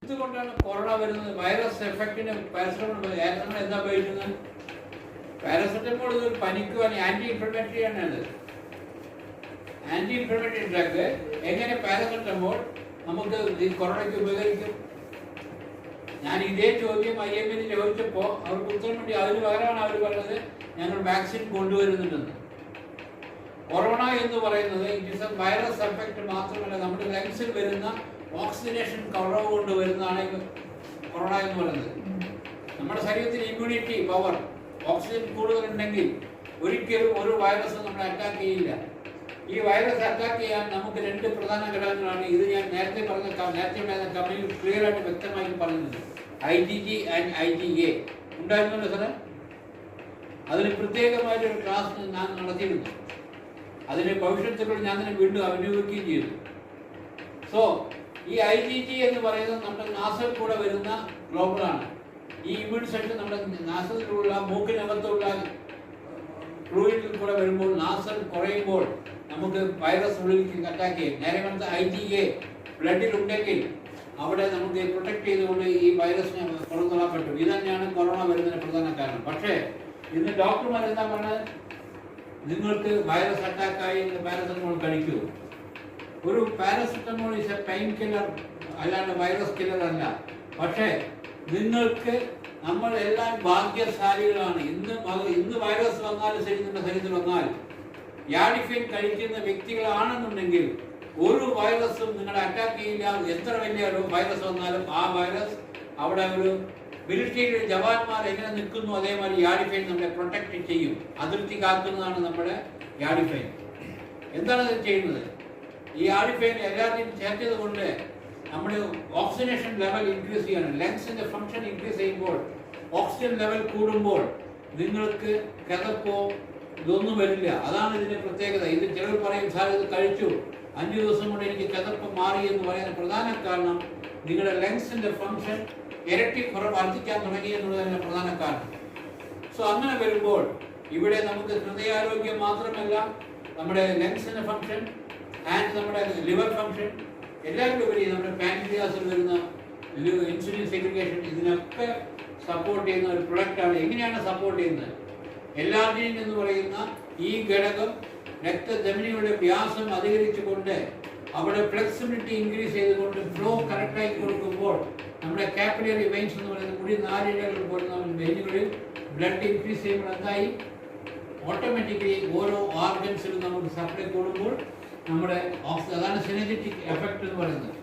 എന്തുകൊണ്ടാണ് കൊറോണ വരുന്നത്? Virus എഫക്റ്റിന് paracetamol നമ്മൾ എന്താ ഉപയോഗിക്കുന്നത്? പാരസെറ്റമോൾ ഒരു പനിക്ക് ആന്റി ഇൻഫ്ലമേറ്ററി ആണ്. അത് ആന്റി ഇൻഫ്ലമേറ്ററി ഡ്രഗ്. എങ്ങനെ പാരസെറ്റമോൾ നമുക്ക് ഈ കൊറോണയ്ക്ക് ഉപകരിക്കും? ഞാൻ ഇതേ ചോദ്യം IML ചോദിച്ചപ്പോൾ അവർക്ക് ഉത്തരം വേണ്ടി അതിന് പകരമാണ് അവർ പറഞ്ഞത് ഞങ്ങൾ വാക്സിൻ കൊണ്ടുവരുന്നുണ്ടെന്ന്. കൊറോണ എന്ന് പറയുന്നത് it is A virus effect മാത്രമല്ല, നമ്മുടെ ലങ്സിൽ വരുന്ന ഓക്സിജനേഷൻ കുറവ് കൊണ്ട് വരുന്നതാണ് കൊറോണ എന്ന് പറയുന്നത്. നമ്മുടെ ശരീരത്തിൽ ഇമ്മ്യൂണിറ്റി പവർ ഓക്സിജൻ കൂടുതലുണ്ടെങ്കിൽ ഒരിക്കലും ഒരു വൈറസ് നമ്മളെ അറ്റാക്ക് ചെയ്യില്ല. ഈ വൈറസ് അറ്റാക്ക് ചെയ്യാൻ നമുക്ക് രണ്ട് പ്രധാന ഘടകങ്ങളാണ്. ഇത് ഞാൻ നേരത്തെ കമ്പനി ക്ലിയർ ആയിട്ട് വ്യക്തമായിട്ട് പറയുന്നത്. IgG ആൻഡ് IgA ഉണ്ടായിരുന്നല്ലോ സാറേ. അതിന് പ്രത്യേകമായിട്ടൊരു ക്ലാസ് ഞാൻ നടത്തിയിരുന്നു. അതിൻ്റെ ഭവിഷ്യത്തുകൾ ഞാൻ തന്നെ വീണ്ടും അഭിനയിക്കുകയും ചെയ്തു. സോ ഈ IgG എന്ന് പറയുന്നത് നമ്മുടെ നാസിൽ കൂടെ വരുന്ന ഗ്ലോബലാണ്. ഈ ഇമ്മ്യൂൺ സെറ്റ് നമ്മുടെ നാസിലുള്ള മൂക്കിനകത്തുള്ള ഫ്ലൂയിഡിൽ കൂടെ വരുമ്പോൾ നാസൽ കുറയുമ്പോൾ നമുക്ക് വൈറസ് ഉള്ളിലേക്ക് അറ്റാക്ക് ചെയ്യും. നേരെ വന്ന IgA ബ്ലഡിൽ ഉണ്ടെങ്കിൽ അവിടെ നമുക്ക് പ്രൊട്ടക്ട് ചെയ്തുകൊണ്ട് ഈ വൈറസിനെ പുറന്തള്ളാൻ പറ്റും. ഇത് തന്നെയാണ് കൊറോണ വരുന്നതിന് പ്രധാന കാരണം. പക്ഷേ ഇന്ന് ഡോക്ടർമാർ എന്താ പറഞ്ഞത്? നിങ്ങൾക്ക് വൈറസ് അറ്റാക്കായി പാരസെറ്റമോൾ കഴിക്കൂ. ഒരു paracetamol is A pain killer, അല്ലാണ്ട് വൈറസ് കില്ലർ അല്ല. പക്ഷേ നിങ്ങൾക്ക് നമ്മൾ എല്ലാം ഭാഗ്യശാലികളാണ്. ഇന്ന് വൈറസ് വന്നാലും ശരി, നമ്മുടെ ശരീരത്തിൽ വന്നാൽ യാഡിഫൈൻ കഴിക്കുന്ന വ്യക്തികളാണെന്നുണ്ടെങ്കിൽ ഒരു വൈറസും നിങ്ങളെ അറ്റാക്ക് ചെയ്യില്ല. എത്ര വലിയ വൈറസ് വന്നാലും ആ വൈറസ് അവിടെ ഒരു മിലിറ്ററിയുടെ ജവാന്മാർ എങ്ങനെ നിൽക്കുന്നു അതേമാതിരി യാഡിഫൈൻ നമ്മളെ പ്രൊട്ടക്ട് ചെയ്യും. അതിർത്തി കാക്കുന്നതാണ് നമ്മുടെ യാഡിഫൈൻ. എന്താണ് ഇത് ചെയ്യുന്നത്? ഈ യാഡിഫൈൻ എല്ലാത്തിനും ചേർത്തത് കൊണ്ട് നമ്മുടെ ഓക്സിജനേഷൻ ലെവൽ ഇൻക്രീസ് ചെയ്യണം. ലങ്സിന്റെ ഫംഗ്ഷൻ ഇൻക്രീസ് ചെയ്യുമ്പോൾ ഓക്സിജൻ ലെവൽ കൂടുമ്പോൾ നിങ്ങൾക്ക് കിതപ്പോ ഇതൊന്നും വരില്ല. അതാണ് ഇതിന്റെ പ്രത്യേകത. ഇത് ചിലർ പറയും സാർ ഇത് കഴിച്ചു 5 ദിവസം കൊണ്ട് എനിക്ക് കിതപ്പ് മാറി എന്ന് പറയുന്ന പ്രധാന കാരണം നിങ്ങളുടെ ലങ്സിന്റെ ഫംഗ്ഷൻ ഇരട്ടി വർദ്ധിക്കാൻ തുടങ്ങി എന്നുള്ളതാണ് പ്രധാന കാരണം. സോ അങ്ങനെ വരുമ്പോൾ ഇവിടെ നമുക്ക് ഹൃദയാരോഗ്യം മാത്രമല്ല, നമ്മുടെ ലങ്സിന്റെ ഫംഗ്ഷൻ ആൻഡ് നമ്മുടെ ലിവർ ഫംഗ്ഷൻ എല്ലാവരും ഉപരി നമ്മുടെ പാൻക്രിയാസിൽ വരുന്ന ഇൻസുലിൻ സെഗ്രിഗേഷൻ ഇതിനൊക്കെ സപ്പോർട്ട് ചെയ്യുന്ന ഒരു പ്രൊഡക്റ്റാണ്. എങ്ങനെയാണ് സപ്പോർട്ട് ചെയ്യുന്നത്? എല്ലാറ്റിൻ എന്ന് പറയുന്ന ഈ ഘടകം രക്തധമനിയുടെ വ്യാസം അധികരിച്ചുകൊണ്ട് അവിടെ ഫ്ലെക്സിബിലിറ്റി ഇൻക്രീസ് ചെയ്തുകൊണ്ട് ഫ്ലോ കറക്റ്റായി കൊടുക്കുമ്പോൾ നമ്മുടെ കാപ്പിലറി വെയിൻസ് എന്ന് പറയുന്ന മുടി നാരിഴകൾ പോലുള്ള വെയിനുകളിൽ ബ്ലഡ് ഇൻക്രീസ് ചെയ്യുമ്പോൾ എന്തായി ഓട്ടോമാറ്റിക്കലി ഓരോ ഓർഗൻസിലും നമുക്ക് സപ്ലൈ കൂടുമ്പോൾ നമ്മുടെ അതാണ് സിനർജറ്റിക് എഫക്റ്റ് എന്ന് പറയുന്നത്.